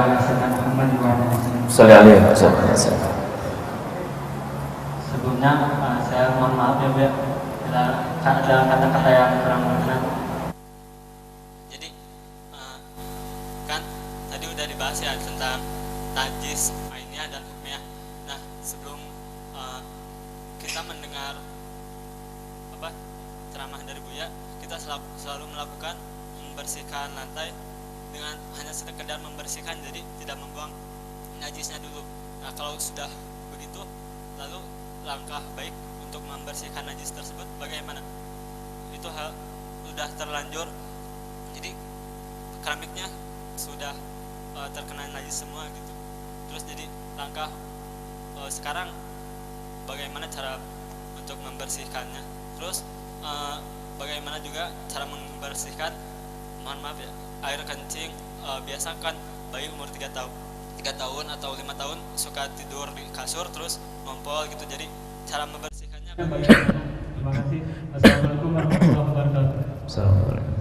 ala sayyidina Muhammad wa ala alihi Wasallam. Sebelumnya saya mohon maaf ya Bu ya, ada kata-kata yang kurang berkenan. Jadi kan tadi udah dibahas ya tentang najis ainiyah dan hukmiyah. Nah, sebelum kita mendengar ceramah dari Buya, kita selalu melakukan membersihkan lantai dengan hanya sekedar membersihkan, jadi tidak membuang najisnya dulu. Nah, kalau sudah begitu, lalu langkah baik untuk membersihkan najis tersebut bagaimana? Itu sudah terlanjur, jadi keramiknya sudah terkena najis semua gitu. Terus jadi langkah sekarang bagaimana cara untuk membersihkannya? Terus bagaimana juga cara membersihkan, mohon maaf ya, air kencing. Biasa kan bayi umur 3 tahun atau 5 tahun suka tidur di kasur terus ngompol gitu, jadi cara membersihkannya bagaimana? Terima kasih. Assalamualaikum warahmatullahi wabarakatuh. Assalamualaikum.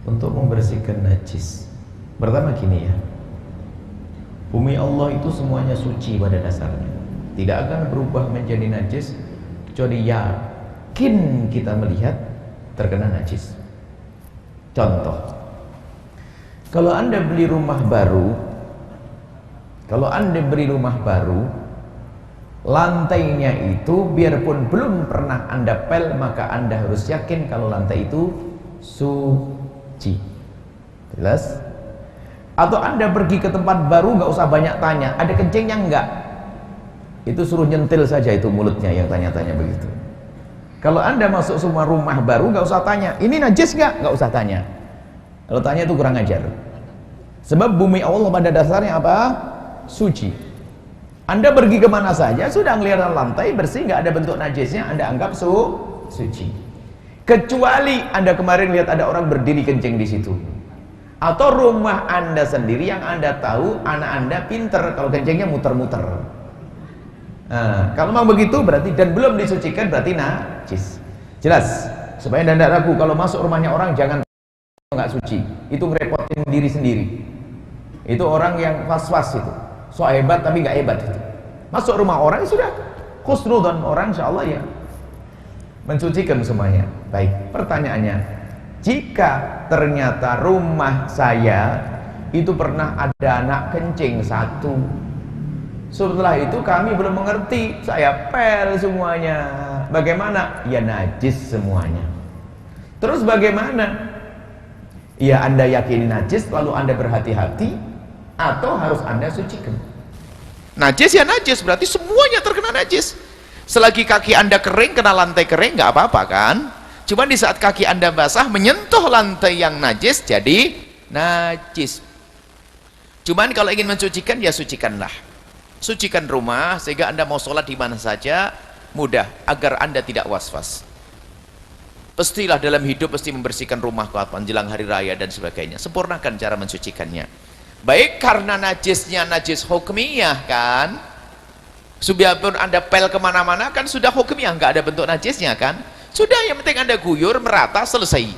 Untuk membersihkan najis, pertama gini ya, bumi Allah itu semuanya suci pada dasarnya, tidak akan berubah menjadi najis kecuali yakin kita melihat terkena najis. Contoh, kalau Anda beli rumah baru, lantainya itu biarpun belum pernah Anda pel, maka Anda harus yakin kalau lantai itu suci. Jelas? Atau Anda pergi ke tempat baru, nggak usah banyak tanya, ada kencingnya enggak? Itu suruh nyentil saja itu mulutnya yang tanya-tanya begitu. Kalau Anda masuk semua rumah baru, nggak usah tanya, ini najis nggak usah tanya. Kalau tanya itu kurang ajar. Sebab bumi Allah pada dasarnya apa? Suci. Anda pergi kemana saja, sudah ngelihat lantai bersih, nggak ada bentuk najisnya, Anda anggap suci. Kecuali Anda kemarin lihat ada orang berdiri kencing di situ, atau rumah Anda sendiri yang Anda tahu anak Anda pinter kalau kencingnya muter-muter. Nah, kalau memang begitu berarti dan belum disucikan berarti najis. Jelas? Supaya Anda tidak ragu kalau masuk rumahnya orang jangan nggak suci. Itu ngerepotin diri sendiri. Itu orang yang was-was itu. So hebat tapi nggak hebat itu. Masuk rumah orang sudah khusnudzon orang insyaallah ya mensucikan semuanya. Baik, pertanyaannya, jika ternyata rumah saya itu pernah ada anak kencing satu, setelah itu kami belum mengerti, saya pel semuanya, bagaimana? Ya najis semuanya. Terus bagaimana? Ya Anda yakini najis lalu Anda berhati-hati, atau harus Anda sucikan. Najis ya najis, berarti semuanya terkena najis. Selagi kaki Anda kering, kena lantai kering, nggak apa-apa kan? Cuman di saat kaki Anda basah menyentuh lantai yang najis, jadi najis. Cuman kalau ingin mensucikan, ya sucikanlah. Sucikan rumah sehingga Anda mau sholat di mana saja mudah, agar Anda tidak was-was. Pastilah dalam hidup pasti membersihkan rumah kapan jelang hari raya dan sebagainya. Sempurnakan cara mensucikannya. Baik karena najisnya najis hukmiyah kan, biarpun Anda pel kemana-mana kan sudah hukmiyah, nggak ada bentuk najisnya kan. Sudah, yang penting Anda guyur merata, selesai.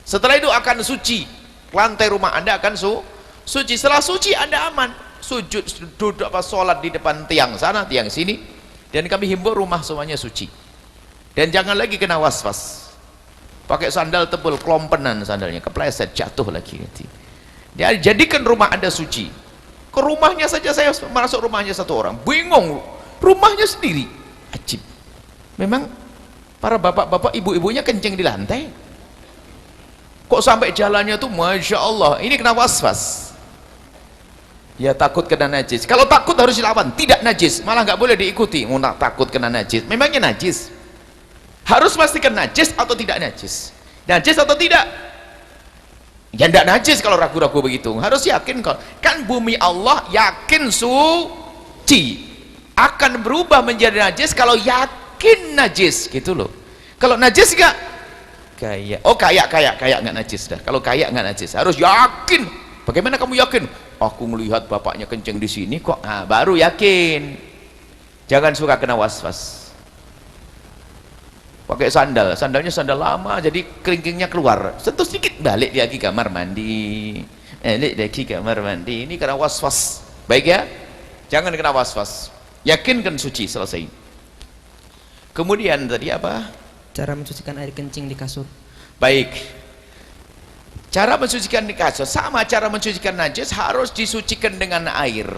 Setelah itu akan suci, lantai rumah Anda akan suci. Setelah suci Anda aman, sujud, duduk apa sholat di depan tiang sana tiang sini, dan kami himbau rumah semuanya suci. Dan jangan lagi kena was-was pakai sandal tebal, kelompenan sandalnya, kepleset, jatuh lagi nanti. Ya, jadikan rumah Anda suci. Ke rumahnya saja, saya masuk rumahnya satu orang bingung, rumahnya sendiri, ajib. Memang para bapak-bapak, ibu-ibunya kencing di lantai, kok sampai jalannya tuh Masya Allah. Ini kena was-was. Ya takut kena najis. Kalau takut harus dilawan, tidak najis, malah nggak boleh diikuti. Mau takut kena najis, memangnya najis. Harus pastikan najis atau tidak najis. Najis atau tidak? Ya tidak najis. Kalau ragu-ragu begitu harus yakin. Kan bumi Allah yakin suci, akan berubah menjadi najis kalau yakin najis gitu loh. Kalau najis enggak kayak, oh kayak nggak najis dah. Kalau kayak nggak najis, harus yakin. Bagaimana kamu yakin? Aku melihat bapaknya kencing di sini kok. Nah, baru yakin. Jangan suka kena was-was. Pakai sandalnya sandal lama, jadi keringkingnya keluar. Sentuh sedikit, balik lagi kamar mandi. lagi kamar mandi, ini karena was-was. Baik ya, jangan kena was-was, yakinkan suci, selesai. Kemudian tadi apa? Cara mensucikan air kencing di kasur. Baik, cara mensucikan di kasur sama cara mensucikan najis, harus disucikan dengan air,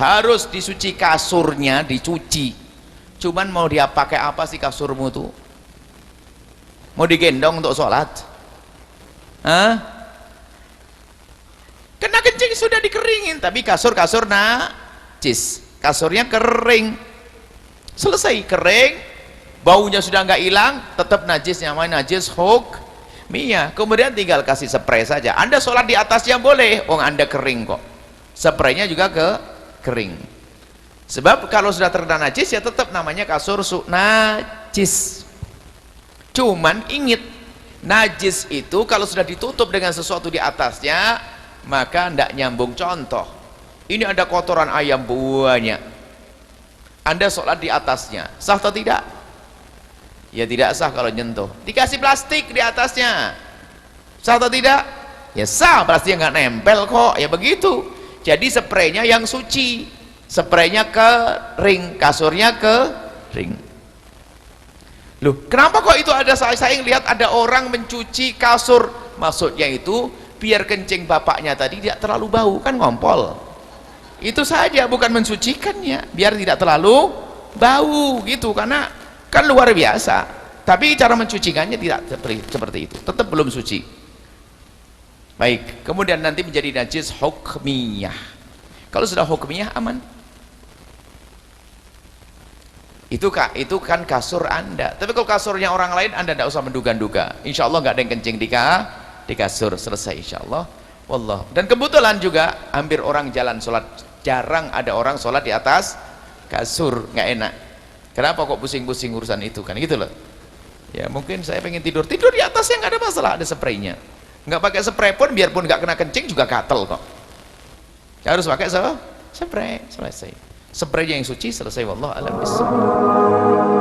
harus disuci kasurnya, dicuci. Cuman mau dia pakai apa sih kasurmu tuh? Mau digendong untuk sholat? Hah? Kena kencing sudah dikeringin, tapi kasur-kasur najis, kasurnya kering, selesai kering, baunya sudah nggak hilang, tetap najis, namanya najis hukmiyah. Kemudian tinggal kasih spray saja. Anda sholat di atasnya boleh, Anda kering kok, spraynya juga kering. Sebab kalau sudah terkena najis ya tetap namanya kasur najis. Cuman ingat, najis itu kalau sudah ditutup dengan sesuatu di atasnya, maka tidak nyambung. Contoh, ini ada kotoran ayam banyak, Anda sholat di atasnya, sah atau tidak? Ya tidak sah kalau nyentuh. Dikasih plastik di atasnya, sah atau tidak? Ya sah, plastiknya nggak nempel kok, ya begitu. Jadi spraynya yang suci, spraynya kering, kasurnya kering. Loh, kenapa kok itu ada? Saya lihat ada orang mencuci kasur, maksudnya itu biar kencing bapaknya tadi tidak terlalu bau, kan ngompol. Itu saja, bukan mensucikannya, biar tidak terlalu bau gitu, karena kan luar biasa. Tapi cara mencucikannya tidak seperti itu, tetap belum suci. Baik, kemudian nanti menjadi najis hukmiyah. Kalau sudah hukmiyah aman. Itu kan kasur Anda. Tapi kalau kasurnya orang lain, Anda tidak usah menduga-duga. Insya Allah nggak ada yang kencing di kasur, selesai insya Allah. Wallah. Dan kebetulan juga hampir orang jalan sholat, jarang ada orang sholat di atas kasur, nggak enak. Kenapa kok pusing-pusing urusan itu kan gitu loh. Ya mungkin saya pengen tidur di atasnya, nggak ada masalah, ada spraynya. Nggak pakai spray pun, biarpun nggak kena kencing juga gatel kok. Harus pakai spray, selesai. Spraynya yang suci, selesai. Wallah alam bismillah.